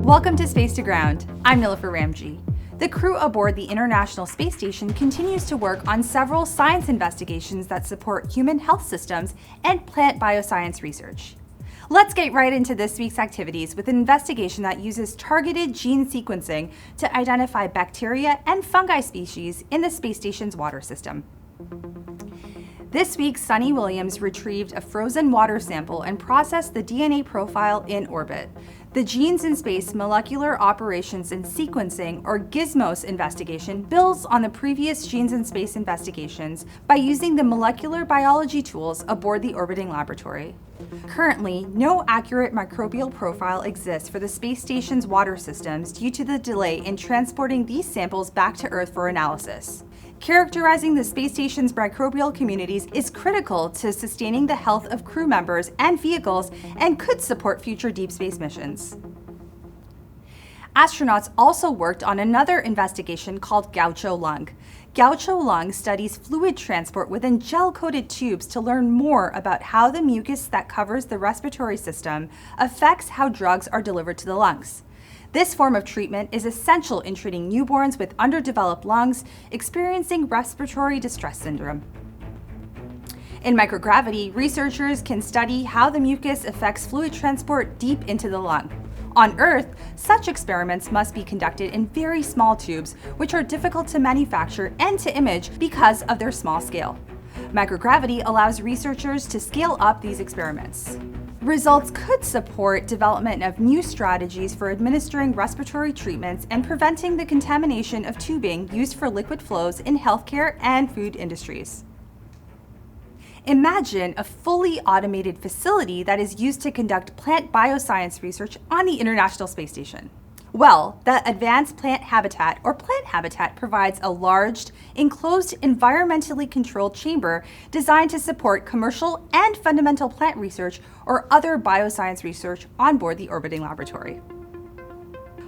Welcome to Space to Ground. I'm Nilofer Ramji. The crew aboard the International Space Station continues to work on several science investigations that support human health systems and plant bioscience research. Let's get right into this week's activities with an investigation that uses targeted gene sequencing to identify bacteria and fungi species in the space station's water system. This week, Sunny Williams retrieved a frozen water sample and processed the DNA profile in orbit. The Genes in Space Molecular Operations and Sequencing, or GISMOS investigation, builds on the previous Genes in Space investigations by using the molecular biology tools aboard the orbiting laboratory. Currently, no accurate microbial profile exists for the space station's water systems due to the delay in transporting these samples back to Earth for analysis. Characterizing the space station's microbial communities is critical to sustaining the health of crew members and vehicles and could support future deep space missions. Astronauts also worked on another investigation called GAO Lung. GAO Lung studies fluid transport within gel-coated tubes to learn more about how the mucus that covers the respiratory system affects how drugs are delivered to the lungs. This form of treatment is essential in treating newborns with underdeveloped lungs experiencing respiratory distress syndrome. In microgravity, researchers can study how the mucus affects fluid transport deep into the lung. On Earth, such experiments must be conducted in very small tubes, which are difficult to manufacture and to image because of their small scale. Microgravity allows researchers to scale up these experiments. Results could support development of new strategies for administering respiratory treatments and preventing the contamination of tubing used for liquid flows in healthcare and food industries. Imagine a fully automated facility that is used to conduct plant bioscience research on the International Space Station. Well, the Advanced Plant Habitat, or Plant Habitat, provides a large, enclosed, environmentally controlled chamber designed to support commercial and fundamental plant research or other bioscience research on board the orbiting laboratory.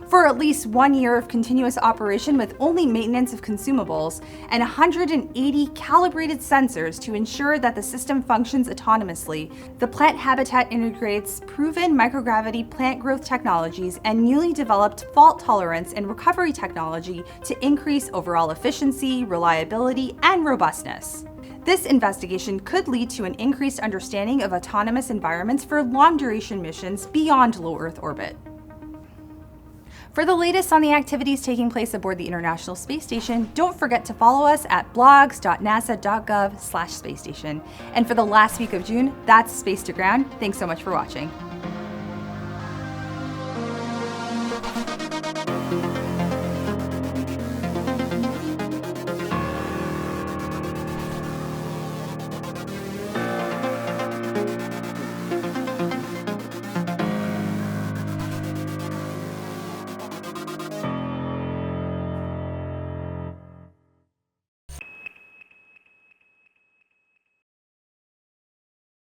For at least 1 year of continuous operation with only maintenance of consumables and 180 calibrated sensors to ensure that the system functions autonomously, the Plant Habitat integrates proven microgravity plant growth technologies and newly developed fault tolerance and recovery technology to increase overall efficiency, reliability, and robustness. This investigation could lead to an increased understanding of autonomous environments for long-duration missions beyond low Earth orbit. For the latest on the activities taking place aboard the International Space Station, don't forget to follow us at blogs.nasa.gov/spacestation. And for the last week of June, that's Space to Ground. Thanks so much for watching.